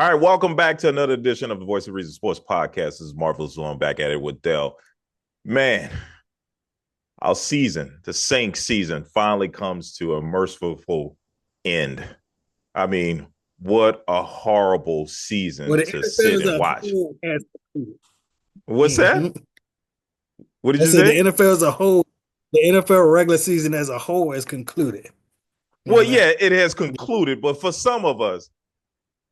All right, welcome back to another edition of the Voice of Reason Sports Podcast. This is Marvelous Long back at it with Dell. Man, our season, the Saints season, finally comes to a merciful end. I mean, what a horrible Well, season the to NFL sit as and a watch. whole has concluded. What's that? What did I you said the say? NFL as a whole, the NFL regular season as a whole has concluded. Well, You know, yeah, it has concluded, but for some of us,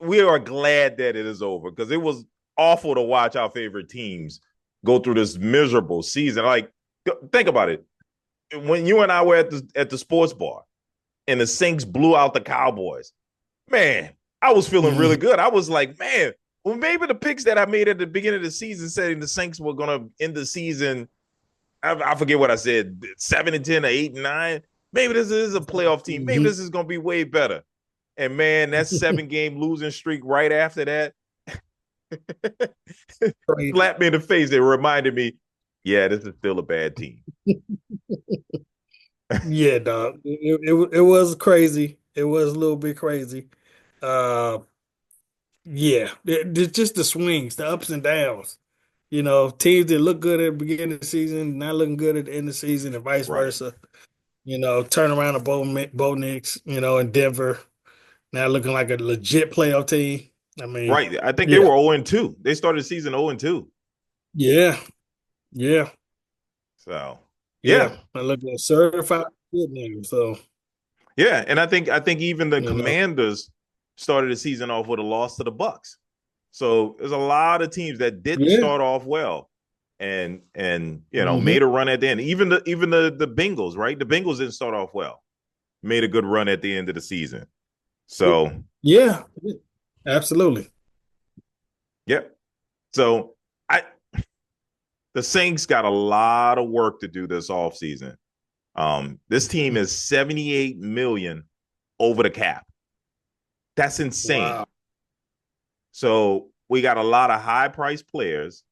we are glad that it is over because it was awful to watch our favorite teams go through this miserable season. Like, think about it. When you and I were at the sports bar and the Saints blew out the Cowboys, man, I was feeling really Mhm. good. I was like, man, well, maybe the picks that I made at the beginning of the season saying the Saints were going to end the season, I forget what I said, 7-10 or 8-9. Maybe this is a playoff team. Maybe Mhm. this is going to be way better. And man, that 7-game losing streak right after that Crazy. slapped me in the face. It reminded me, yeah, this is still a bad team. Yeah, dog. It was crazy. It was a little bit crazy. Uh, yeah, just the swings, the ups and downs. Teams that look good at the beginning of the season, not looking good at the end of the season, and vice Right. versa. Turn around to Bo Nix, in Denver. Now looking like a legit playoff team. I mean, Right. I think they were yeah, 0-2. They started the season 0-2. yeah, yeah, So yeah. yeah. I look at certified good now. So, Yeah. And I think even the you know, Commanders started the season off with a loss to the Bucks. So there's a lot of teams that didn't yeah. start off well and Hmm. made a run at the end. Even the Bengals, right? The Bengals didn't start off well. Made a good run at the end of the season. So Yeah, absolutely. yeah. So I the Saints got a lot of work to do this offseason. This team is 78 million over the cap. That's insane. Wow. So we got a lot of high priced players.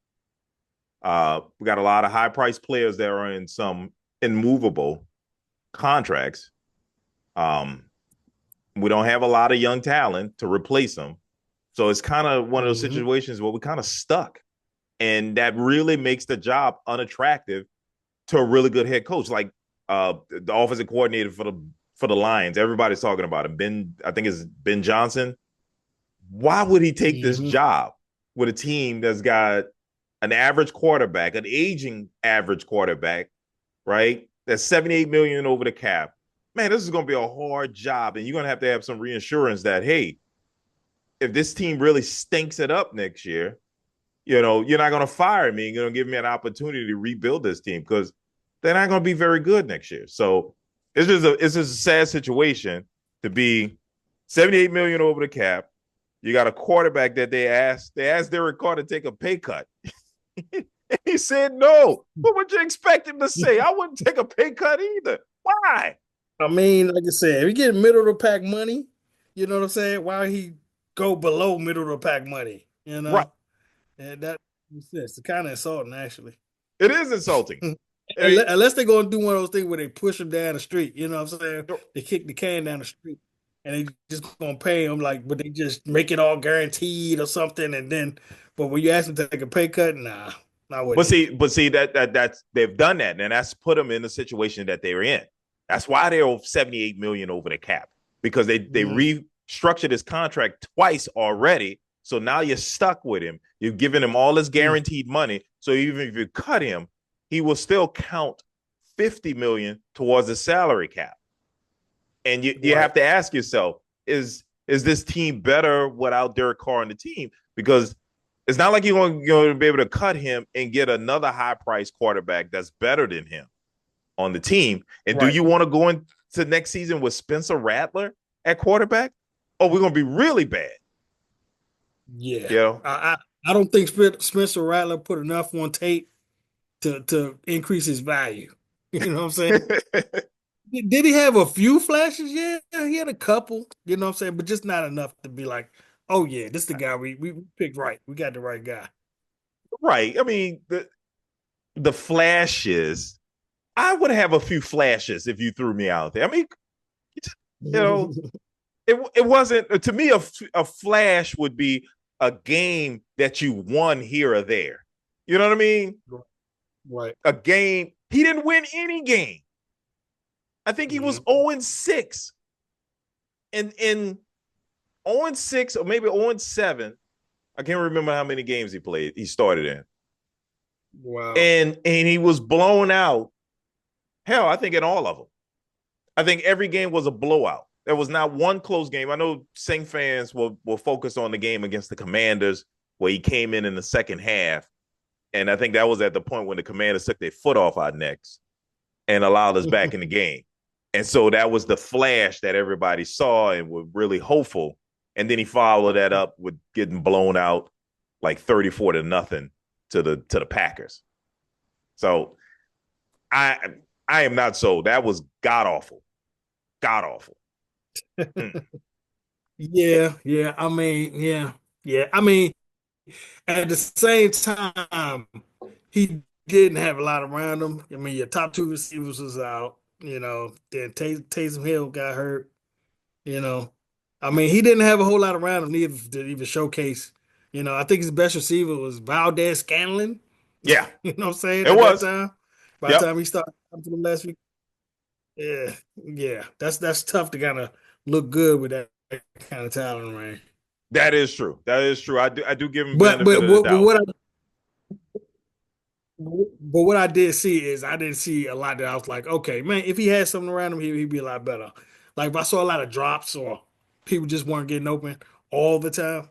We got a lot of high priced players that are in some immovable contracts. Um, we don't have a lot of young talent to replace them. So it's kind of one of those Hmm. situations where we're kind of stuck. And that really makes the job unattractive to a really good head coach. Like the offensive coordinator for the Lions, everybody's talking about him. I think it's Ben Johnson. Why would he take this Hmm. job with a team that's got an average quarterback, an aging average quarterback, right? That's 78 million over the cap. Man, this is going to be a hard job, and you're going to have some reinsurance that hey, if this team really stinks it up next year, you're not going to fire me. You're going to give me an opportunity to rebuild this team because they're not going to be very good next year. So it's just a sad situation to be 78 million over the cap. You got a quarterback that they asked Derek Carr to take a pay cut. He said no. What would you expect him to say? I wouldn't take a pay cut either. Why? I mean, like I said, if you get middle of the pack money, you know what I'm saying? Why he go below middle of the pack money? Right. And that makes sense. It's kind of insulting, actually. It is insulting. I mean, Unless they're gonna do one of those things where they push them down the street, you know what I'm saying? They kick the can down the street, and they just gonna pay them like, but they just make it all guaranteed or something, and then, but when you ask them to take a pay cut, nah, I but wouldn't do it. see, but see that's they've done that, and that's put them in the situation that they're in. That's why they're 78 million over the cap because they Mm, restructured his contract twice already. So now you're stuck with him. You've given him all this mm, guaranteed money. So even if you cut him, he will still count 50 million towards the salary cap. And you right, have to ask yourself, is this team better without Derek Carr on the team? Because it's not like you're going to be able to cut him and get another high priced quarterback that's better than him on the team. And do right. you want to go into next season with Spencer Rattler at quarterback? Oh, we're going to be really bad. Yeah, You know? I don't think Spencer Rattler put enough on tape to increase his value. You know what I'm saying? Did he have a few flashes? Yeah, he had a couple, you know what I'm saying? But just not enough to be like, oh yeah, this is the guy we picked right. We got the right guy. Right. I mean, the flashes, I would have a few flashes if you threw me out there. I mean, you know, it wasn't to me a flash would be a game that you won here or there. You know what I mean? Right. A game he didn't win any game. I think he was Hmm. 0 and 6 in 0 and 6 or maybe 0 and 7. I can't remember how many games he played. He started in. Wow. And he was blown out. Hell, I think in all of them. I think every game was a blowout. There was not one close game. I know Sing fans will focus on the game against the Commanders where he came in the second half. And I think that was at the point when the Commanders took their foot off our necks and allowed us back in the game. And so that was the flash that everybody saw and were really hopeful. And then he followed that up with getting blown out like 34-0 to the Packers. So I I am not sold. That was god awful. God awful. Mm. Yeah, yeah. I mean, yeah, yeah. I mean, at the same time, he didn't have a lot around him. I mean, your top two receivers was out. Then Taysom Hill got hurt. You know, I mean, he didn't have a whole lot around him neither to even showcase. I think his best receiver was Valdez Scanlon. Yeah, You know what I'm saying? it At that was. time, by the Yep. time he started coming to them last week, yeah, yeah, that's tough to kind of look good with that kind of talent, man. That is true. That is true. I do give him But benefit but of the what but doubt. what I did see is I didn't see a lot that I was like, okay, man, if he had something around him, he'd be a lot better. Like if I saw a lot of drops or people just weren't getting open all the time,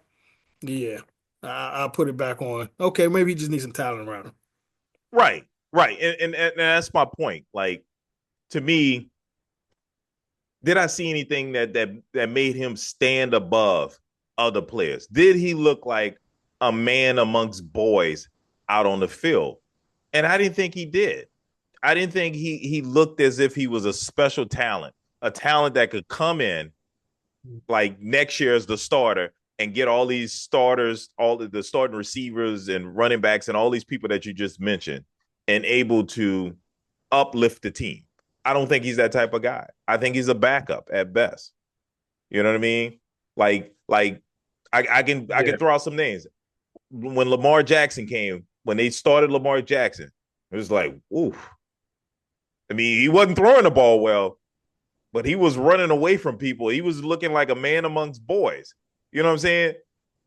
yeah, I'll put it back on. Okay, maybe he just needs some talent around him. Right. Right. And that's my point. Like to me, did I see anything that made him stand above other players? Did he look like a man amongst boys out on the field? And I didn't think he did. I didn't think he looked as if he was a special talent, a talent that could come in like next year as the starter and get all these starters, all the starting receivers and running backs and all these people that you just mentioned and able to uplift the team. I don't think he's that type of guy. I think he's a backup at best. You know what I mean? Like I can Yeah. throw out some names. When Lamar Jackson came, when they started Lamar Jackson, it was like, oof. I mean, he wasn't throwing the ball well, but he was running away from people. He was looking like a man amongst boys. You know what I'm saying?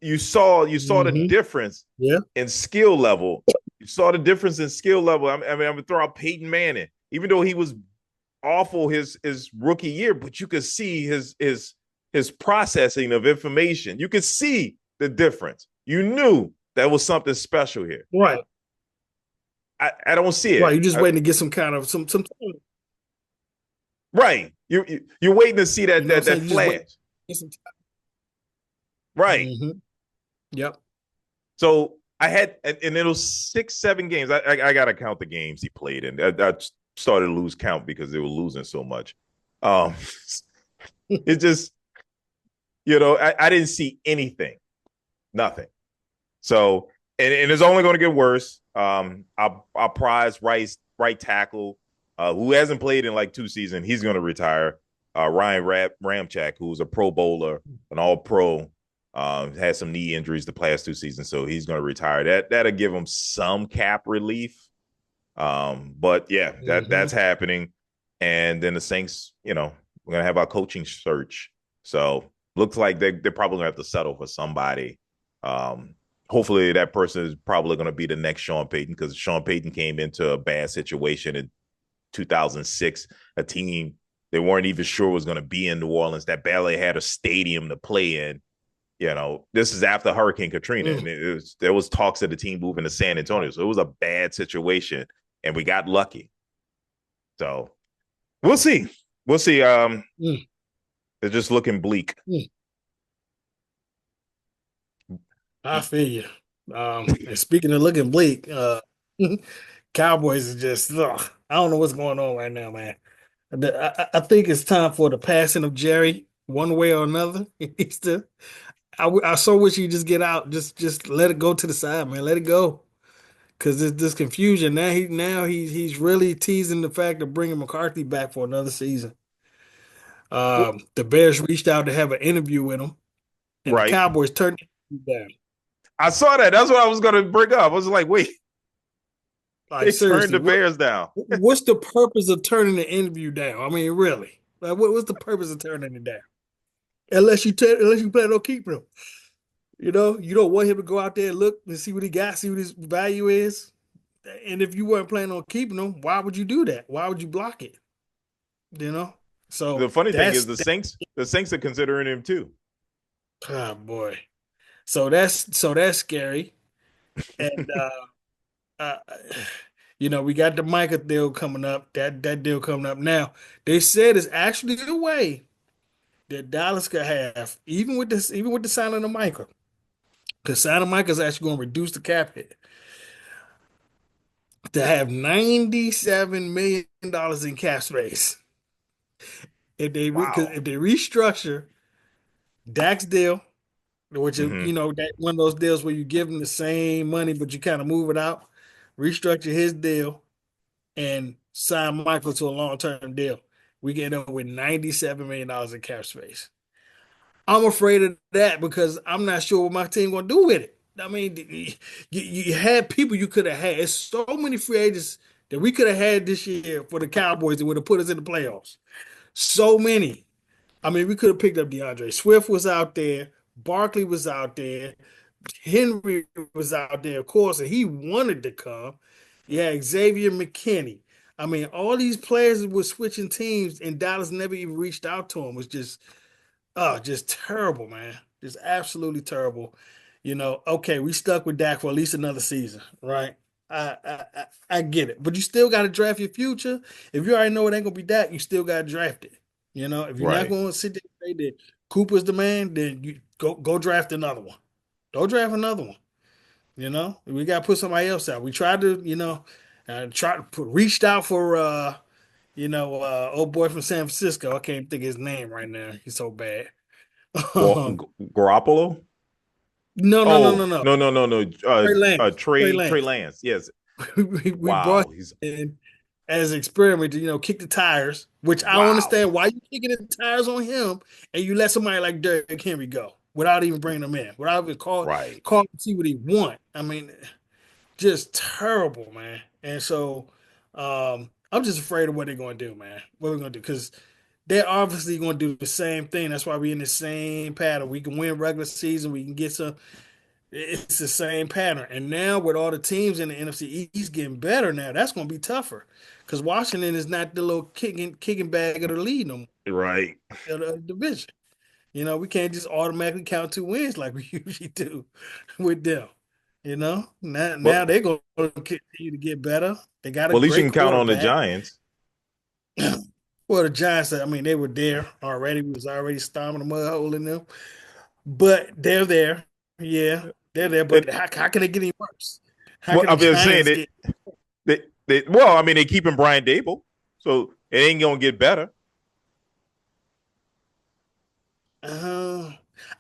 You saw the Hmm. difference Yeah. in skill level. You saw the difference in skill level. I mean, I'm gonna throw out Peyton Manning, even though he was awful his rookie year, but you could see his processing of information. You could see the difference. You knew that was something special here. Right. I don't see Right. it. You're just waiting to get some kind of some. Right. You're waiting to see You that know what I'm that saying? that You just wait. flash. Right. Hmm. Yep. So I had, and it was 6, 7 games. I got to count the games he played in. I started to lose count because they were losing so much. Um, it just, I didn't see anything, nothing. So, and it's only going to get worse. Our prize right tackle, who hasn't played in like 2 seasons, he's going to retire. Ryan Ramchak, who's a Pro Bowler, an All Pro, had some knee injuries the past 2 seasons, so he's going to retire. That'll give him some cap relief. But yeah, that's Hmm. happening. And then the Saints, we're gonna have our coaching search. So looks like they're probably gonna have to settle for somebody. Um, Hopefully that person is probably gonna be the next Sean Payton because Sean Payton came into a bad situation in 2006, a team they weren't even sure was gonna be in New Orleans that barely had a stadium to play in. This is after Hurricane Katrina, and Mm. there was talks of the team moving to San Antonio, so it was a bad situation, and we got lucky. So we'll see. We'll see. Mm. It's just looking bleak. Mm. I feel you. And speaking of looking bleak, Cowboys is just, ugh, I don't know what's going on right now, man. I think it's time for the passing of Jerry, one way or another. He's the, I so wish he'd just get out, just let it go to the side, man. Let it go, because this confusion now he's really teasing the fact of bringing McCarthy back for another season. Well, The Bears reached out to have an interview with him, and the right. Cowboys turned the interview down. I saw that. That's what I was gonna bring up. I was like, wait, Like they turned seriously, the Bears down. what's the purpose of turning the interview down? I mean, really, like what's the purpose of turning it down? Unless you plan on keeping him. You don't want him to go out there and look and see what he got, see what his value is. And if you weren't planning on keeping him, why would you do that? Why would you block it? You know? The So funny thing is the Saints are considering him too. oh boy. So that's scary. And uh we got the Micah deal coming up. That deal coming up now. They said it's actually a way that Dallas could have, even with the signing of Micah. Because signing Micah is actually going to reduce the cap hit to have $97 million in cap space. Because Wow. if they restructure Dak's deal, which is Hmm. that one of those deals where you give him the same money but you kind of move it out, restructure his deal and sign Michael to a long-term deal, we get up with $97 million in cap space. I'm afraid of that because I'm not sure what my team gonna do with it. I mean, you had people you could have had. It's so many free agents that we could have had this year for the Cowboys that would have put us in the playoffs. So many. I mean, we could have picked up DeAndre Swift was out there, Barkley was out there, Henry was out there, of course, and he wanted to come. Yeah, Xavier McKinney. I mean, all these players were switching teams, and Dallas never even reached out to him. It was just terrible, man. Just absolutely terrible. Okay, we stuck with Dak for at least another season, right? I get it, but you still got to draft your future. If you already know it ain't gonna be Dak, you still got to draft it. If you're not Right. going to sit there and say that Cooper's the man, then you go draft another one. Go draft another one. We got to put somebody else out. We tried to, reached out for old boy from San Francisco. I can't think of his name right now. He's so bad. Garoppolo. No, no, no, no, Oh no. no no no no. Trey Lance. Trey Trey Lance. Lance. Yes. We brought Wow. He's him in as an experiment to, kick the tires, which I don't wow. understand why you kicking the tires on him and you let somebody like Derrick Henry go without even bringing him in, without even Right. call to see what he want. I mean, just terrible, man. And so I'm just afraid of what they're going to do, man. What we're going to do because they're obviously going to do the same thing. That's why we're in the same pattern. We can win regular season. We can get some. It's the same pattern. And now with all the teams in the NFC East getting better now, that's going to be tougher because Washington is not the little kicking bag of the lead no more, Right. of the division. We can't just automatically count two wins like we usually do with them. Now Well, they're going to continue to get better. They got a at least you great can count on the quarterback. Giants. Well, the Giants, I mean, they were there already. We was already stomping the mud hole in them. But they're there. Yeah, they're there. And But how can they get any worse? How well, can the I've been saying Giants it. get? Well, I mean, they keeping Brian Dable, so it ain't gonna get better. Uh,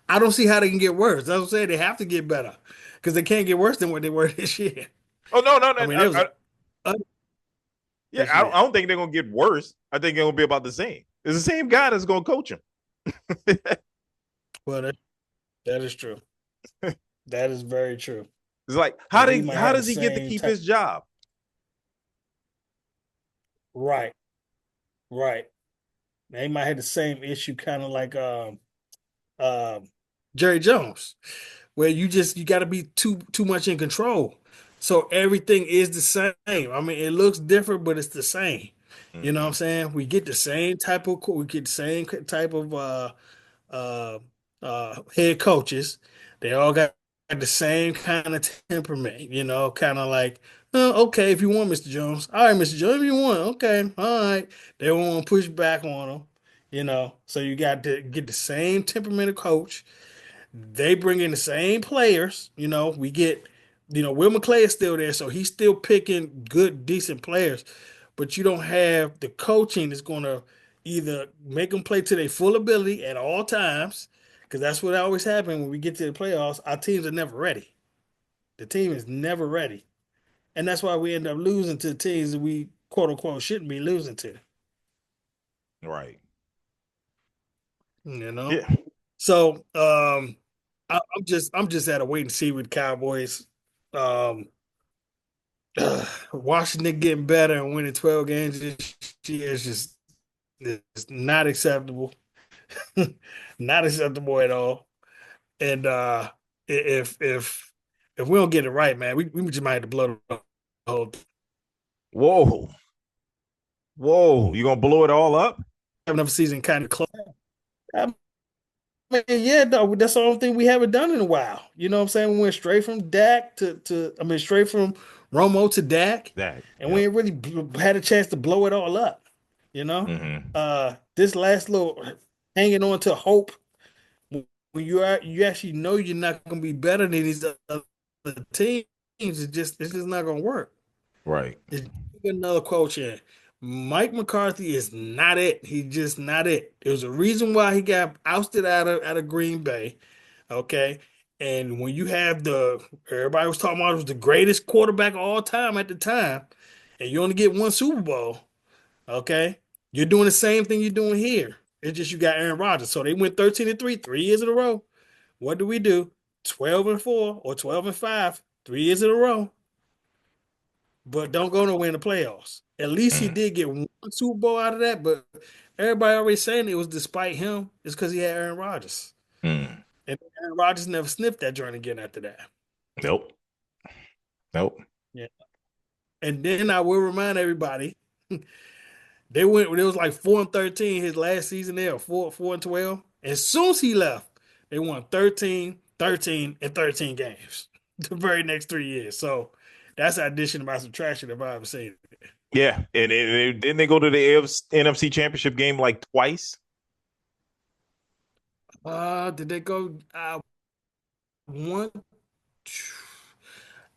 I don't see how they can get worse. That's what I'm saying. They have to get better because they can't get worse than what they were this year. Oh no, no, I no. mean, it was a Yeah, this year. I don't think they're gonna get worse. I think it'll be about the same. It's the same guy that's gonna coach him. Well, that is true. That is very true. It's like He might how have the does he get to same keep type. his job? Right, right. They might have the same issue, kind of like um, Jerry Jones, where you got to be too much in control. So everything is the same. I mean, it looks different, but it's the same. You know what I'm Hmm. saying? We get the same type of uh, head coaches. They all got the same kind of temperament, kind of like, oh, okay, if you want Mr. Jones, all right, Mr. Jones, if you want, okay, all right. They don't want to push back on them, So you got to get the same temperament of coach. They bring in the same players, We get, Will McClay is still there, so he's still picking good, decent players. But you don't have the coaching that's going to either make them play to their full ability at all times, because that's what always happens when we get to the playoffs. Our teams are never ready. The team is never ready, and that's why we end up losing to the teams that we quote unquote shouldn't be losing to. Right. you know. Yeah. So I'm just at a wait and see with Cowboys. Um, Washington getting better and winning 12 games this year is just it's not acceptable. Not acceptable at all. And if we don't get it right, man, we just might have to blow the whole Whoa. Whoa. You gonna blow it all up? have another season kind of close. I mean, yeah, no, that's the only thing we haven't done in a while. You know what I'm saying? We went straight from Dak to I mean, straight from Romo to Dak, That. and we Yep. ain't really had a chance to blow it all up. You know, Mm-hmm. this last little hanging on to hope when you actually know you're not going to be better than these other teams, it's just not going to work. Right. It's another coach in. Mike McCarthy is not it. He's just not it. There's a reason why he got ousted out of Green Bay. Okay. And when you have everybody was talking about it was the greatest quarterback of all time at the time, and you only get one Super Bowl, okay? You're doing the same thing you're doing here. It's just you got Aaron Rodgers. So they went 13 and 3, 3 years in a row. What do? 12 and 4 or 12 and 5, 3 years in a row, but don't go nowhere in the playoffs. At least he Mm. did get one Super Bowl out of that, but everybody already saying it was despite him. It's because he had Aaron Rodgers. Mm. And Aaron Rodgers never sniffed that joint again after that. Nope. Nope. Yeah. And then I will remind everybody, they went. It was like 4-13 his last season there, or 4-12. As soon as he left, they won 13, 13, and 13 games the very next 3 years. So that's addition by subtraction if I ever seen it. Yeah. And didn't they go to the NFC Championship game like twice? Did they go one?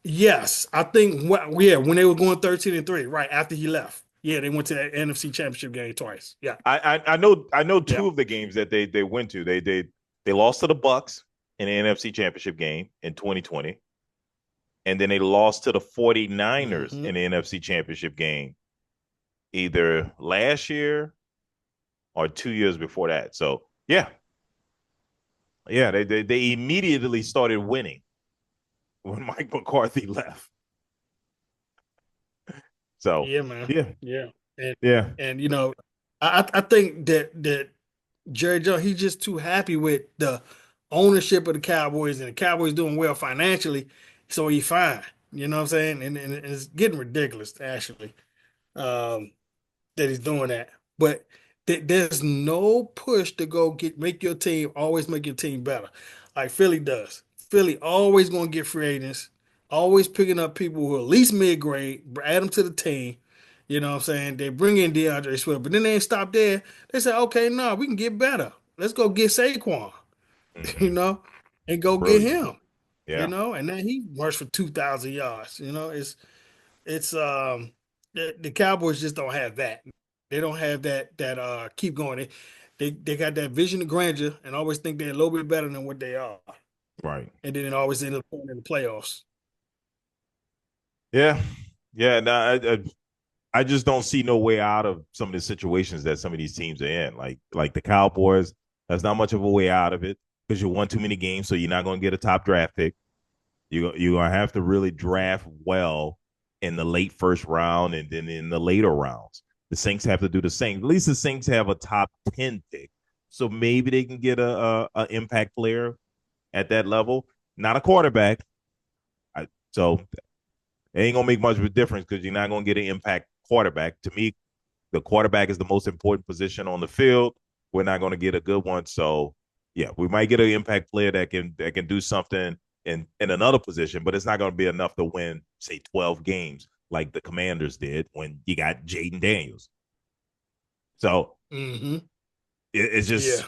Yes, I think yeah, when they were going 13 and 3, right after he left. Yeah, they went to that NFC Championship game twice. Yeah. I know Yeah. two of the games that they went to. They lost to the Bucks in the NFC Championship game in 2020, and then they lost to the 49ers Hmm. in the NFC Championship game either last year or 2 years before that. So yeah, yeah, they immediately started winning when Mike McCarthy left. So Yeah, man. yeah, Yeah. And yeah, and I think that Jerry Jones, he's just too happy with the ownership of the Cowboys and the Cowboys doing well financially, so he fine. You know what I'm saying? And it's getting ridiculous actually. Um, that he's doing that. But there's no push to go make your team always make your team better, like Philly does. Philly always going to get free agents, always picking up people who are at least mid grade, add them to the team. You know what I'm saying? They bring in DeAndre Swift, but then they ain't stop there. They say, okay, no, we can get better. Let's go get Saquon, you hmm know, and go get brilliant. him, Yeah, and then he rushed for 2,000 yards. It's the Cowboys just don't have that. They don't have that keep going. They got that vision of grandeur and always think they're a little bit better than what they are. right. And then it always end up in the playoffs. Yeah, yeah. No, I just don't see no way out of some of the situations that some of these teams are in. Like the Cowboys, there's not much of a way out of it because you won too many games, so you're not going to get a top draft pick. You're gonna have to really draft well in the late first round and then in the later rounds. The Saints have to do the same. At least the Saints have a top 10 pick, so maybe they can get a impact player at that level. Not a quarterback. So it ain't gonna make much of a difference because you're not gonna get an impact quarterback. To me, the quarterback is the most important position on the field. We're not going to get a good one. So yeah, we might get an impact player that can do something in another position, but it's not going to be enough to win, say, 12 games like the Commanders did when you got Jaden Daniels. So Hmm. it's Yeah. just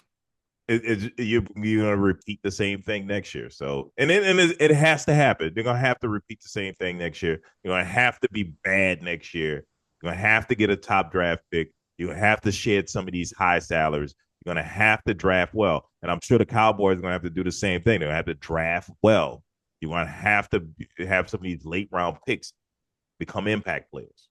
you're gonna repeat the same thing next year. So and it has to happen. They're gonna have to repeat the same thing next year. You're gonna have to be bad next year. You're gonna have to get a top draft pick. You have to shed some of these high salaries. You're gonna have to draft well, and I'm sure the Cowboys are gonna have to do the same thing. They're gonna have to draft well. You're gonna have to have some of these late round picks become impact players.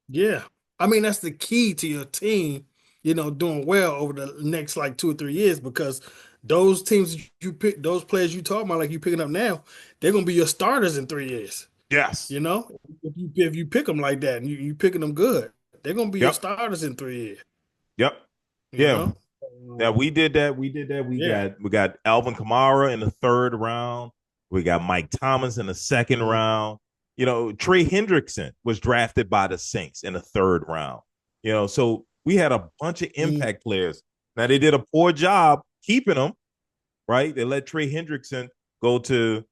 Yeah. I mean, that's the key to your team doing well over the next like 2 or 3 years because those teams you pick, those players you talking about, like you picking up now, they're gonna be your starters in 3 years. Yes. You know, if you pick them like that and you picking them good, they're gonna be your Yep. starters in 3 years. Yep. You Yeah. know, Yeah, we did that. We did that. We yeah. got we got Alvin Kamara in the third round. We got Mike Thomas in the second Mhm. round. Trey Hendrickson was drafted by the Saints in the third round. So we had a bunch of Mhm. impact players. Now they did a poor job keeping them, right? They let Trey Hendrickson go to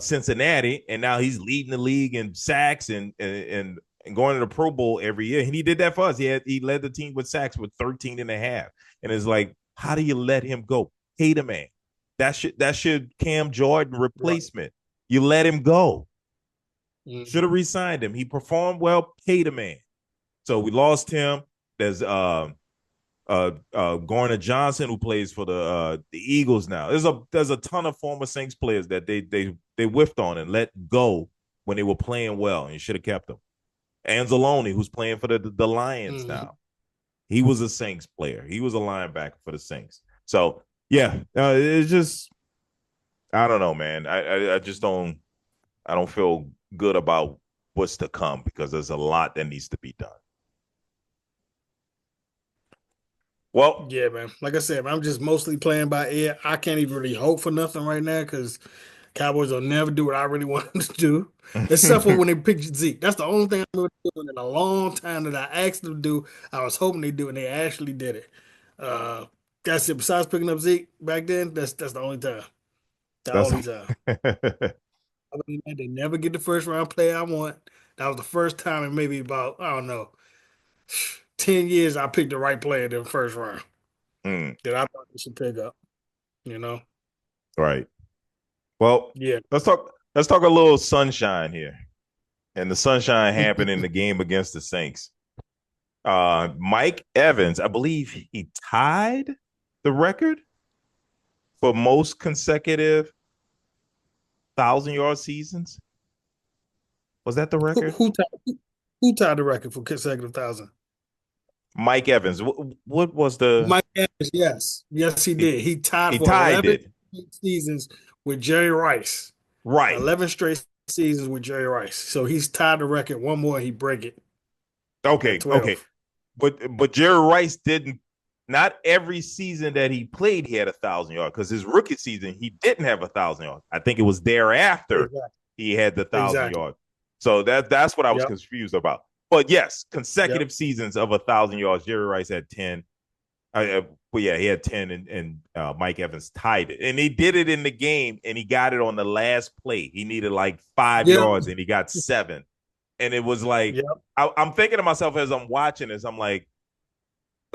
Cincinnati, and now he's leading the league in sacks and going to the Pro Bowl every year. And he did that for us. He led the team with sacks with 13 and a half. And it's like, how do you let him go? Pay the man. That should Cam Jordan Right. replacement. You let him go. Should have Mhm. re-signed him. He performed well. Pay the man. So we lost him. There's Garner Johnson, who plays for the Eagles now. There's a ton of former Saints players that they whiffed on and let go when they were playing well, and you should have kept them. Anzalone, who's playing for the Lions Mhm. now, he was a Saints player. He was a linebacker for the Saints. So yeah, it's just I don't know, man. I just don't feel good about what's to come because there's a lot that needs to be done. Well, Yeah, man. Like I said, man, I'm just mostly playing by ear. I can't even really hope for nothing right now because Cowboys will never do what I really want them to do, except for when they picked Zeke. That's the only thing I'm doing in a long time that I asked them to do. I was hoping they do, and they actually did it. Uh, that's it. Besides picking up Zeke back then, that's the only time. The that's only time. Other than that, they never get the first round player I want. That was the first time in maybe about, I don't know, 10 years I picked the right player in the first round mm, that I thought they should pick up, you know? right. Well, Yeah. let's talk a little sunshine here. And the sunshine happened in the game against the Saints. Mike Evans, I believe he tied the record for most consecutive 1,000-yard seasons. Was that the Who, record? who, tied, who tied the record for consecutive thousand? Mike Evans. What was the Mike Evans, yes. Yes, he he, did. He tied he for tied 11 it. seasons with Jerry Rice. Right. 11 straight seasons with Jerry Rice. So he's tied the record. One more, he break it at Okay, okay. 12. But Jerry Rice didn't. Not every season that he played, he had 1,000 yards. Because his rookie season, he didn't have 1,000 yards. I think it was thereafter Exactly. he had the thousand Exactly. yards. So that's what I was Yep. confused about. But yes, Yep. consecutive seasons of 1,000 yards. Jerry Rice had 10. But yeah, he had 10, and Mike Evans tied it. And he did it in the game, and he got it on the last play. He needed like 5 yards, Yep. and he got 7. And it was like Yep. I'm thinking to myself as I'm watching this, I'm like,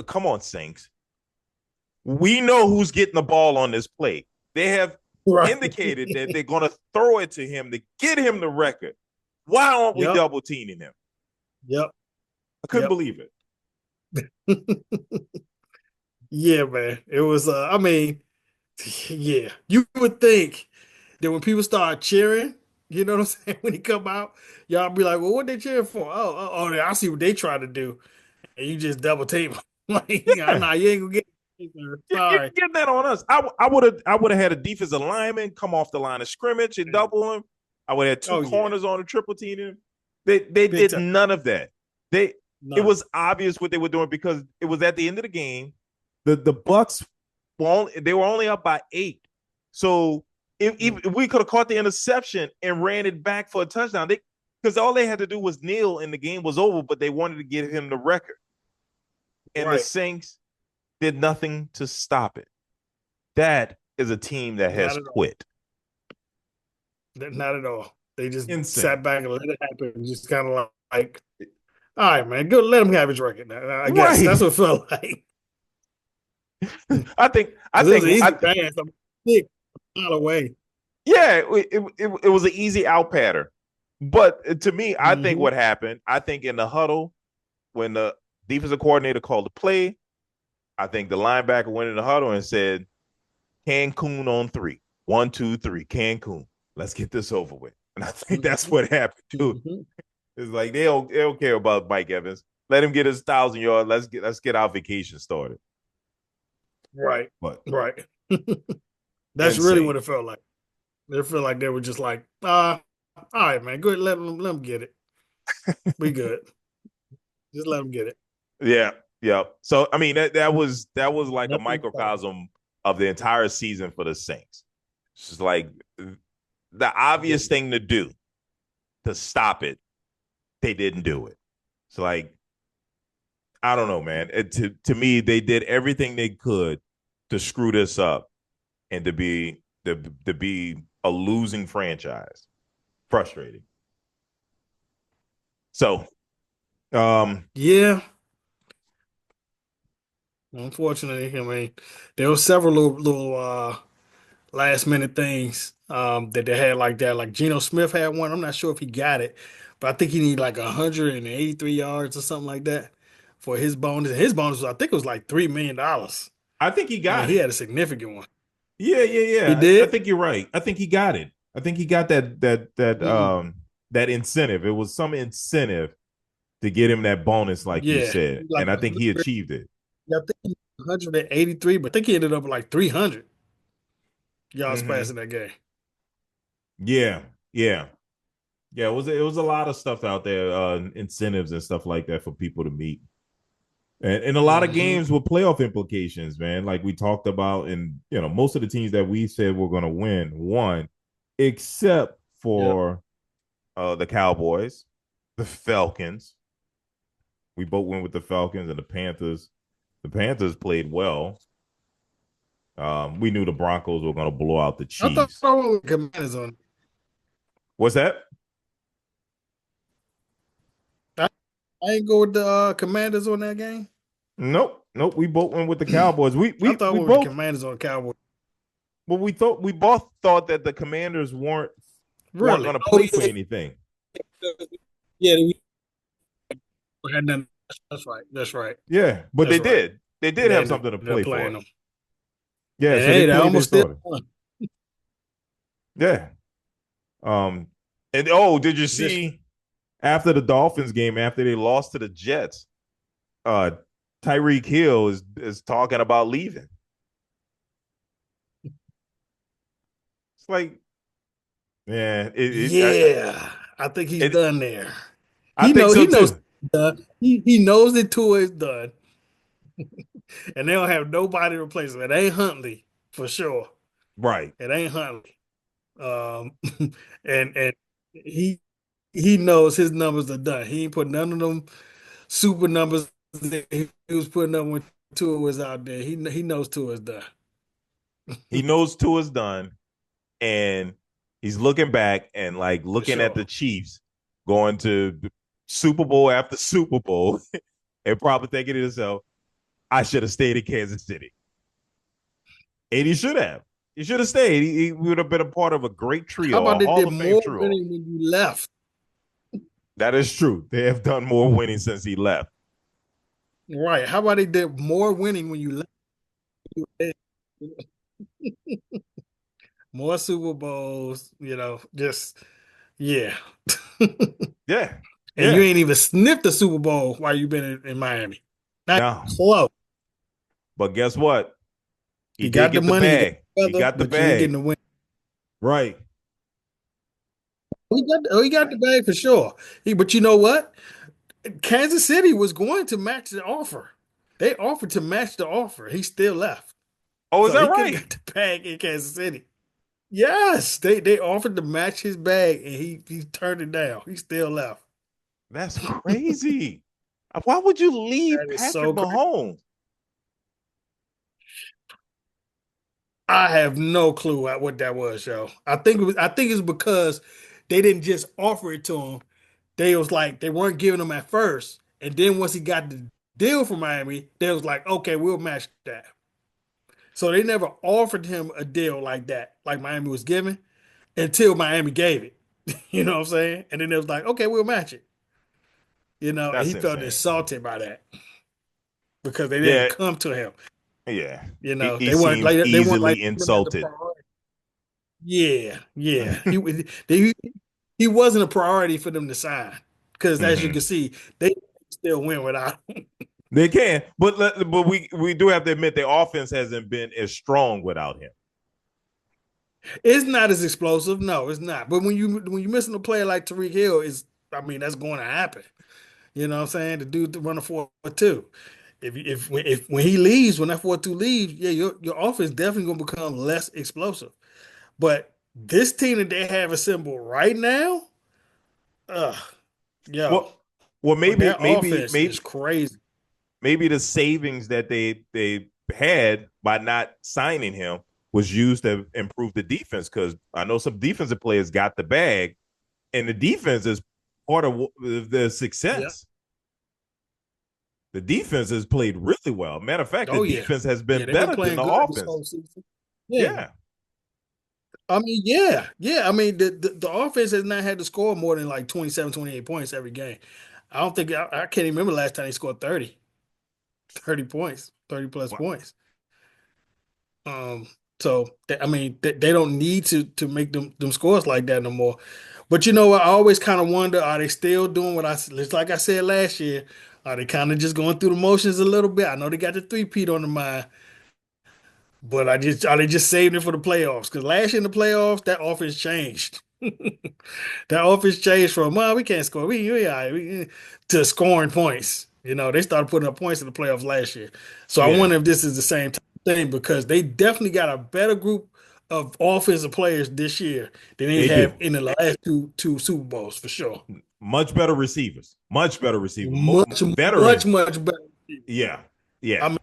come on, Saints. We know who's getting the ball on this play. They have Right. indicated that they're going to throw it to him to get him the record. Why aren't we Yep. double teaming him? Yep. I couldn't Yep. believe it. Yeah, man. It was I mean, yeah. You would think that when people start cheering, you know what I'm saying, when he come out, y'all be like, well, what they cheering for? I see what they try to do. And you just double team 'em. Like, Yeah, nah, you ain't gonna get it, sir. you Sorry. can get that on us. I would have had a defensive lineman come off the line of scrimmage and double him. I would have had two Oh yeah. corners on the triple team him. They Big did time. none of that. It None. was obvious what they were doing because it was at the end of the game. The Bucks they were only up by 8. So if we could have caught the interception and ran it back for a touchdown, because all they had to do was kneel and the game was over, but they wanted to give him the record. And the Right. Saints did nothing to stop it. That is a team that Not has at all. quit. Not at all. They just Insane. sat back and let it happen. Just kind of like, all right, man, go let him have his record now. I guess that's Right. what it felt like. I think I Because it was think an I easy th- pass. I'm sick a mile away. yeah, it was an easy out pattern. But to me, I think Hmm. what happened, I think in the huddle, when the defensive coordinator called the play, I think the linebacker went in the huddle and said, Cancun on 3. 1, 2, 3, Cancun. Let's get this over with. And I think that's Hmm. what happened too. Hmm. It's like they don't care about Mike Evans. Let him get his 1,000 yards. Let's get our vacation started. Right. But Right. That's really insane. what it felt like. It felt like they were just like, all right, man, good. Let them get it. We good. Just let them get it. Yeah, yeah. So I mean that was like a Nothing. microcosm of the entire season for the Saints. It's just like the obvious Yeah. thing to do to stop it, they didn't do it. It's like I don't know, man. To me, they did everything they could to screw this up and to be a losing franchise. Frustrating. So, Yeah. Unfortunately, I mean, there were several little last minute things that they had like that. Like Geno Smith had one. I'm not sure if he got it, but I think he needed like 183 yards or something like that for his bonus. His bonus was, I think it was like $3 million. I think he I mean, got he it. had a significant one. Yeah, yeah, He yeah. I did. think you're right. I think he got it. I think he got Mm, that incentive. It was some incentive to get him that bonus, like you yeah, said, like and I think he 100, achieved it. I think 183, but I think he ended up with like 300 yards Mm-hmm. passing that game. Yeah, yeah, yeah. It was a lot of stuff out there, incentives and stuff like that for people to meet, and a lot of Hmm. games with playoff implications, man. Like we talked about, and most of the teams that we said were going to won, except Yep. for the Cowboys, the Falcons. We both went with the Falcons and the Panthers. The Panthers played well. We knew the Broncos were going to blow out the I thought Chiefs. I went with Commanders on. What's that? I, I ain't go with the Commanders on that game. Nope, nope. We both went with the Cowboys. We I we thought I we went with the both, Commanders on Cowboys. but we both thought that the Commanders weren't Really? going to Oh play for yeah, anything. yeah. We had none. That's right. That's right. Yeah, but they That's right. did. They did They have ended something to up play playing for. them, Yeah, and so they hey, they played their almost still starter. won. Yeah. Um. And oh, did you Just see after the Dolphins game after they lost to the Jets? Uh, Tyreek Hill is talking about leaving. It's like, yeah, yeah. I think he's it done there. I He think know so he knows too. he's done. He knows that tour is done, and they don't have nobody to replace him. It ain't Huntley for sure. Right. It ain't Huntley. Um, and he he knows his numbers are done. He ain't put none of them super numbers that he was putting up when Tua was out there. He knows Tua is done He knows two is done, and he's looking back and like for looking at sure. the Chiefs going to Super Bowl after Super Bowl, and probably thinking to himself, "I should have stayed in Kansas City," and he should have. He should have stayed. He would have been a part of a great How trio, a about they Hall did of Fame more trio. winning when you left? That is true. They have done more winning since he left. Right. How about they did more winning when you left? More Super Bowls, just yeah. Yeah, And you yeah. ain't even sniffed the Super Bowl while you've been in Miami. Not No, close. but guess what? He You did got the get the money, you got bag. the He weather, got the but you ain't getting bag. the win. Right. He got the bag for sure. But you know what? Kansas City was going to match the offer. They offered to match the offer. He still left. Oh, is So that he could have right? got the bag in Kansas City. Yes, they offered to match his bag and he turned it down. He still left. That's crazy. Why would you leave That is Patrick so crazy. Mahomes? I have no clue what that was, yo. I think it's because they didn't just offer it to him. They was like they weren't giving him at first. And then once he got the deal from Miami, they was like, okay, we'll match that. So they never offered him a deal like that, like Miami was giving, until Miami gave it. You know what I'm saying? And then it was like, okay, we'll match it. And That's he felt insane. insulted by that because they didn't Yeah, come to him. yeah. You He, know, he they weren't seems like they weren't like easily putting him as a insulted. priority. Yeah, yeah. He wasn't a priority for them to sign because as you Hmm. can see, they still win without him. They can, but we do have to admit the offense hasn't been as strong without him. It's not as explosive. No, it's not. But when you missing a player like Tariq Hill, is I mean that's going to happen. You know what I'm saying? The dude to run a 4-2. If when he leaves, when that 4-2 leaves, yeah, your offense definitely gonna become less explosive. But this team that they have assembled right now, uh, yo, Well, well, their offense is crazy. maybe the savings that they had by not signing him was used to improve the defense because I know some defensive players got the bag, and the defense is part of the Yeah. success. The defense has played really well. Matter of fact, the Oh yeah. defense has Yeah, been they've been better than playing the good this offense. whole season. Yeah. Yeah. I mean, yeah, yeah. I mean, the offense has not had to score more than like 27, 28 points every game. I don't think I can't even remember last time they scored 30 points, 30 plus Wow. points. Um, so I mean, they don't need to make them scores like that no more. But you know what? I always kind of wonder: are they still doing what just like I said last year? Are they kind of just going through the motions a little bit? I know they got the three-peat on the mind, but I just are they just saving it for the playoffs? Because last year in the playoffs, that offense changed. That offense changed from well, we can't score, to scoring points. You know, they started putting up points in the playoffs last year. So I Yeah, wonder if this is the same type of thing because they definitely got a better group of offensive players this year than they they have do. in the last two Super Bowls for sure. Much better receivers. Much better receivers. Much, much, Veterans. much better. Yeah. Yeah. I mean,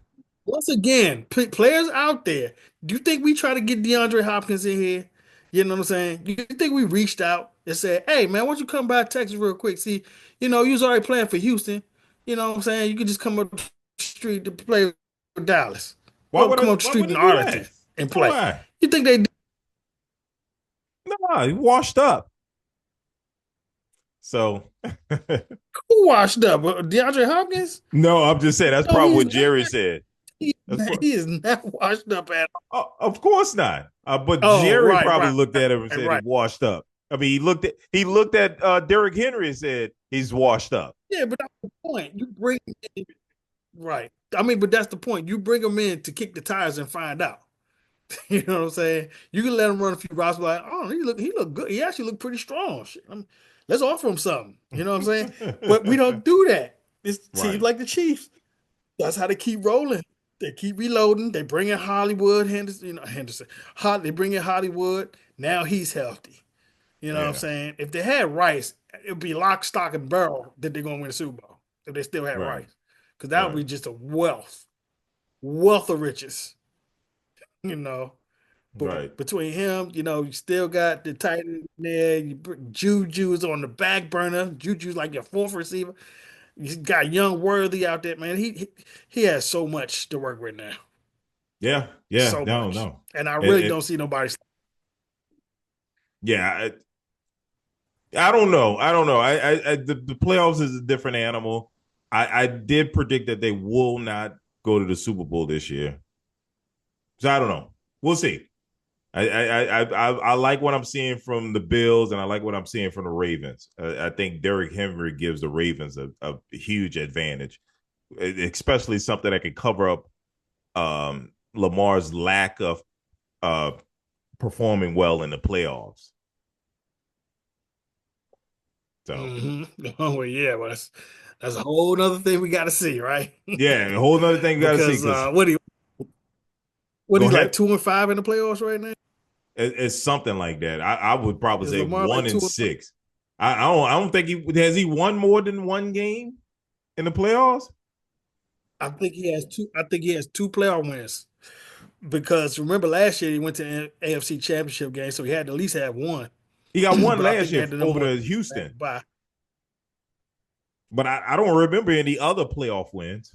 once again, players out there, do you think we try to get DeAndre Hopkins in here? You know what I'm saying? You think we reached out and said, "Hey, man, why don't you come by Texas real quick? See, you was already playing for Houston. You know what I'm saying? You could just come up the street to play with Dallas, or come up the Why street would in they do Arlington that? and No play." why? You think they No, he washed up. So who washed up? DeAndre Hopkins? no, I'm just saying that's No, probably he's what not. Jerry said. That's He is not washed up at oh, of course not. But all. Oh, Jerry right, probably right, looked at him and said he right. washed up. I mean, he looked at Derrick Henry and said he's washed up. Yeah, but that's the point. You bring Right. I mean, but that's the point. You bring them in to kick the tires and find out. You know what I'm saying? You can let him run a few routes, like, oh, he look good. He actually looked pretty strong. Shit, let's offer him something. You know what I'm saying? But we don't do that. It's teams Right. like the Chiefs. That's how they keep rolling. They keep reloading. They bring in Hollywood Henderson. Henderson. They bring in Hollywood. Now he's healthy. You know what I'm Yeah. saying? If they had Rice, it'd be lock, stock, and barrel that they're gonna win the Super Bowl. If they still had Right. Rice, because that would Right. be just a wealth of riches. You know, Right. but between him, you still got the tight end there. Juju's on the back burner. Juju's like your fourth receiver. You got Young Worthy out there, man. He has so much to work with now, Yeah. Yeah. so No. much, No. and I It, really don't it, see nobody. yeah. I don't know. I don't know. The playoffs is a different animal. I did predict that they will not go to the Super Bowl this year. So I don't know. We'll see. I like what I'm seeing from the Bills, and I like what I'm seeing from the Ravens. I think Derrick Henry gives the Ravens a huge advantage, especially something that can cover up Lamar's lack of uh, performing well in the playoffs. So Oh well, yeah, well, that's a whole other thing we got to see, right? yeah, a whole other thing you got to see Because because what go he's like ahead. 2-5 in the playoffs right now? It's something like that. I would probably Is say Lamar one like and 2-5? six. I don't think he has he won more than one game in the playoffs. I think he has two playoff wins. Because remember last year he went to an AFC Championship game, so he had to at least have one. He got one But I last think they year had the over number one to back Houston, by. but I don't remember any other playoff wins.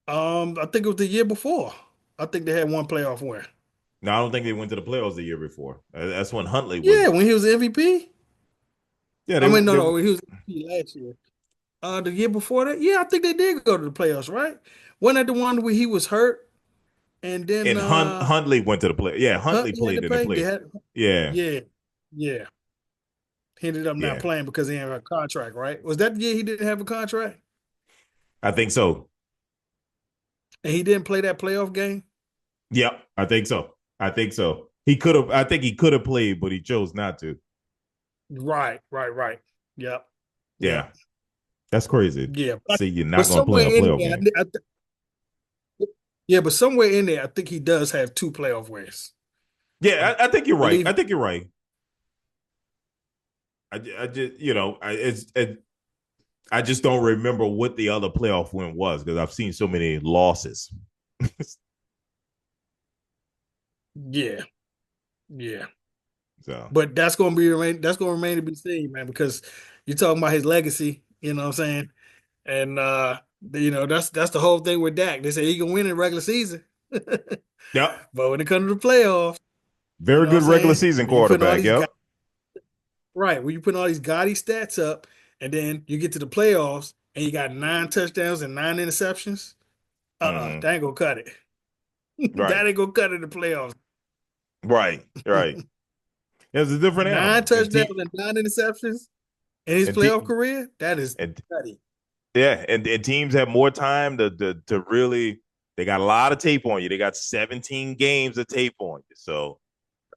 I think it was the year before. I think they had one playoff win. No, I don't think they went to the playoffs the year before. That's when Huntley Yeah, was. when he was MVP. Yeah, I mean, no, they no, he was MVP last year. The year before that, yeah, I think they did go to the playoffs, right? Wasn't that the one where he was hurt and then and Huntley went to the play. Yeah, Huntley Huntley had to played in the play? They play. had, Yeah, yeah, yeah. He ended up not Yeah, playing because he didn't have a contract, right? Was that the year he didn't have a contract? I think so. And he didn't play that playoff game? Yep, I think so. I think so. He could have. I think he could have played, but he chose not to. Right, right, right. Yep, Yeah, yep, that's crazy. yeah. See, you're But not going to play somewhere in a in playoff there, game. yeah, but somewhere in there, I think he does have two playoff wins. I Yeah, I think you're right. believe I think you're right. I just, I just don't remember what the other playoff win was because I've seen so many losses. yeah, yeah. So, But that's gonna remain to be seen, man, because you're talking about his legacy, you know what I'm saying? And that's the whole thing with Dak. They say he can win in regular season. yep, But when it comes to the playoffs, you very know what I'm good regular saying? season When you putting all quarterback. these Yep. right, when you putting all these gaudy stats up, and then you get to the playoffs and you got 9 touchdowns and 9 interceptions, Mm-hmm. that ain't gonna cut it. Right. That ain't gonna cut it in the playoffs. Right. Right. It's a different Nine animal. And touchdowns and 9 interceptions in his and playoff career, that is and nutty. yeah, and teams have more time to really. They got a lot of tape on you. They got 17 games of tape on you. So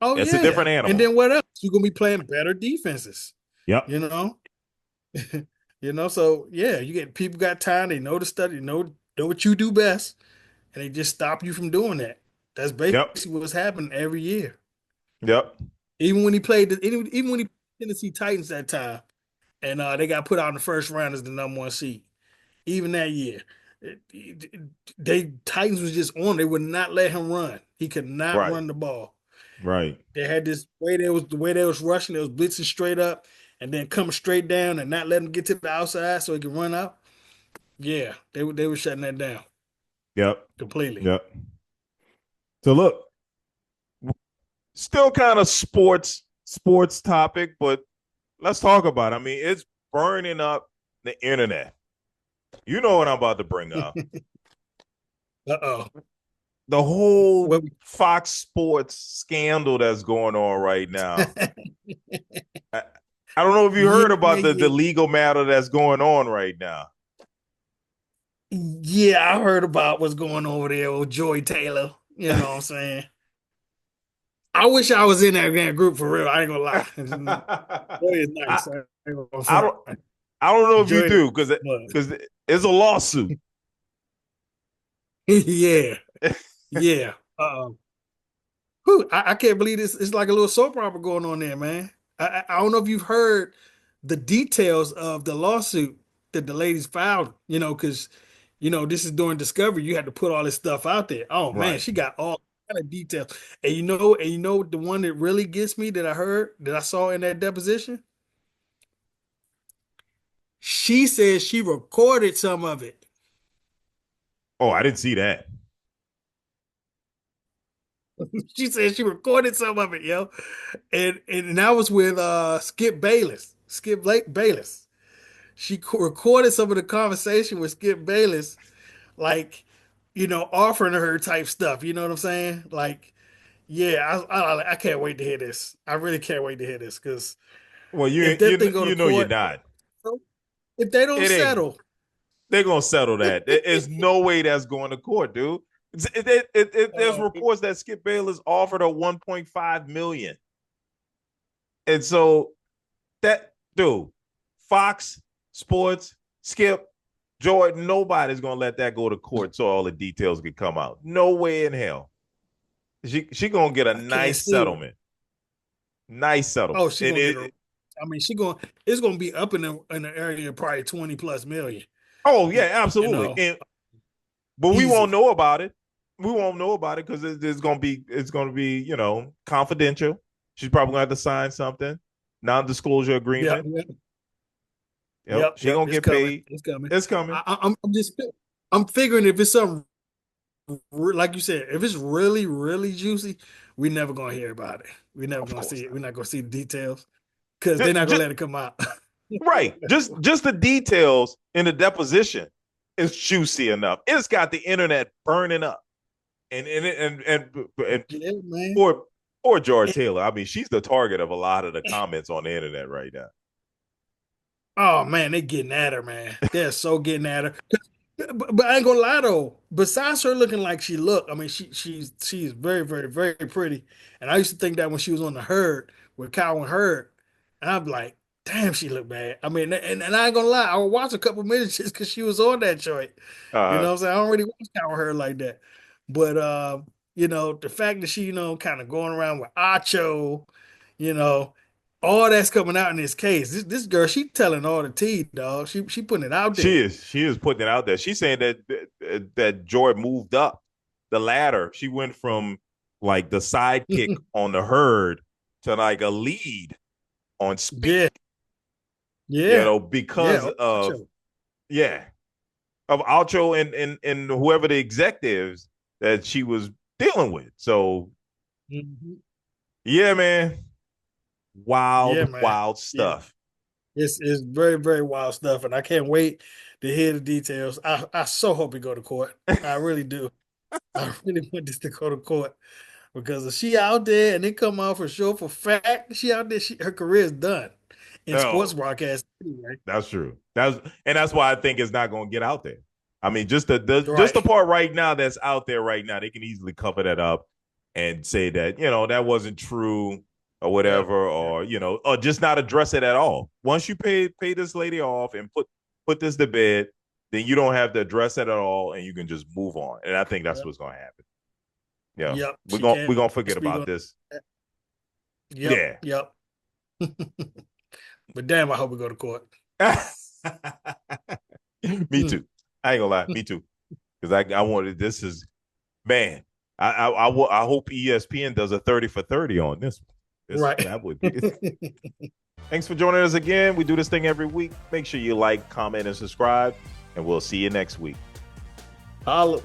Oh it's a yeah. different And animal. then what else? You're gonna be playing better defenses, Yep. you know? So yeah, you get people got time, they know the study, know what you do best, and they just stop you from doing that. That's Yep. basically what's happening every year. Yep. Even when he played Tennessee Titans that time, and they got put out in the first round as the number one seed. Even that year, they Titans was just on. They would not let him run. He could not Right. run the ball. Right. They had this way they was the way they was rushing. They was blitzing straight up and then coming straight down and not letting him get to the outside so he could run out. Yeah, they were shutting that down Yep. completely. Yep. So look, still kind of sports topic, but let's talk about it. I mean, it's burning up the internet. You know what I'm about to bring up. Uh-oh. The whole Well, Fox Sports scandal that's going on right now. I, I don't know if you yeah, heard yeah, about the yeah. legal matter that's going on right now. Yeah, I heard about what's going on over there with Joy Taylor. You know what I'm saying? I wish I was in that group for real. I ain't gonna lie. Joy is I nice. I ain't gonna I front. don't I don't know if you Joy is do because but it's a lawsuit. yeah, yeah. I can't believe this. It's like a little soap opera going on there, man. I don't know if you've heard the details of the lawsuit that the ladies filed. Because this is during discovery. You had to put all this stuff out there. Oh man, Right. she got all kind of details. And the one that really gets me that I heard that I saw in that deposition. She says she recorded some of it. Oh, I didn't see that. She said she recorded some of it, yo. And that was with Skip Bayless. Bayless. She recorded some of the conversation with Skip Bayless, like, offering her type stuff. You know what I'm saying? Like, yeah, I can't wait to hear this. I really can't wait to hear this because Well, if that thing go to you know you're court, not. if they don't It ain't. settle, They're gonna settle that. There's no way that's going to court, dude. There's uh, reports that Skip Bayless offered her 1.5 million, and so that dude, Fox Sports, Skip, Jordan, nobody's gonna let that go to court so all the details can come out. No way in hell. She gonna get a I can't nice see it. settlement. Nice Oh, settlement. she And gonna get her. I mean, it's gonna be up in the area of probably 20 plus million. oh You, yeah, you absolutely. know, And but we won't easy. know about it. We won't know about it because it's gonna be confidential. She's probably gonna have to sign something, non-disclosure Yep, agreement. yep, Yep, she yep. gonna It's get coming. paid. It's coming. It's coming. I'm figuring if it's something like you said, if it's really, really juicy, we're never gonna hear about it. We're never Of gonna course see it. not. We're not gonna see the details because they're Just, not gonna just let it come out. right. Just the details in the deposition is juicy enough. It's got the internet burning up, and Yeah, man. for Or George Taylor. I mean, she's the target of a lot of the comments on the internet right now. Oh man, they getting at her, man. They're so getting at her. But I ain't gonna lie though. Besides her looking like she looked, I mean, she's very, very, very pretty. And I used to think that when she was on the herd with Calvin Hurd, and I'm like, damn, she looked bad. I mean, and I ain't gonna lie, I would watch a couple minutes just because she was on that joint. You know Uh, what I'm saying? I don't really watch Calvin Hurd like that. But the fact that she, kind of going around with Acho, you know, all that's coming out in this case. This girl, she telling all the tea, dog. She putting it out she there. is. She is putting it out there. She's saying that Joy moved up the ladder. She went from like the sidekick on the herd to like a lead on Yeah, Speak. yeah, Because yeah. of Acho. yeah, of Alcho and whoever the executives that she was dealing with. So Mhm. yeah, man, Yeah, wild, man. wild Yeah. stuff. It's very, very wild stuff, and I can't wait to hear the details. I so hope it go to court. I really do. I really want this to go to court because if she out there and it come out for sure for fact, she out there, her career is done in sports Oh, broadcast anyway. that's true. That's why I think it's not going to get out there. I mean, just the Right. part right now that's out there right now, they can easily cover that up and say that that wasn't true or Yeah. whatever, Yeah. or or just not address it at all. Once you pay this lady off and put this to bed, then you don't have to address it at all, and you can just move on. And I think that's Yep. what's going to happen. Yeah, Yep. we're She gonna we're can't gonna forget speak about on this. that. Yep. Yeah. Yep. But damn, I hope we go to court. Me too. I ain't gonna lie. Me too. Because I wanted this is man. I hope ESPN does a 30 for 30 on this one. This Right. that would be. Thanks for joining us again. We do this thing every week. Make sure you like, comment, and subscribe, and we'll see you next week. Holla.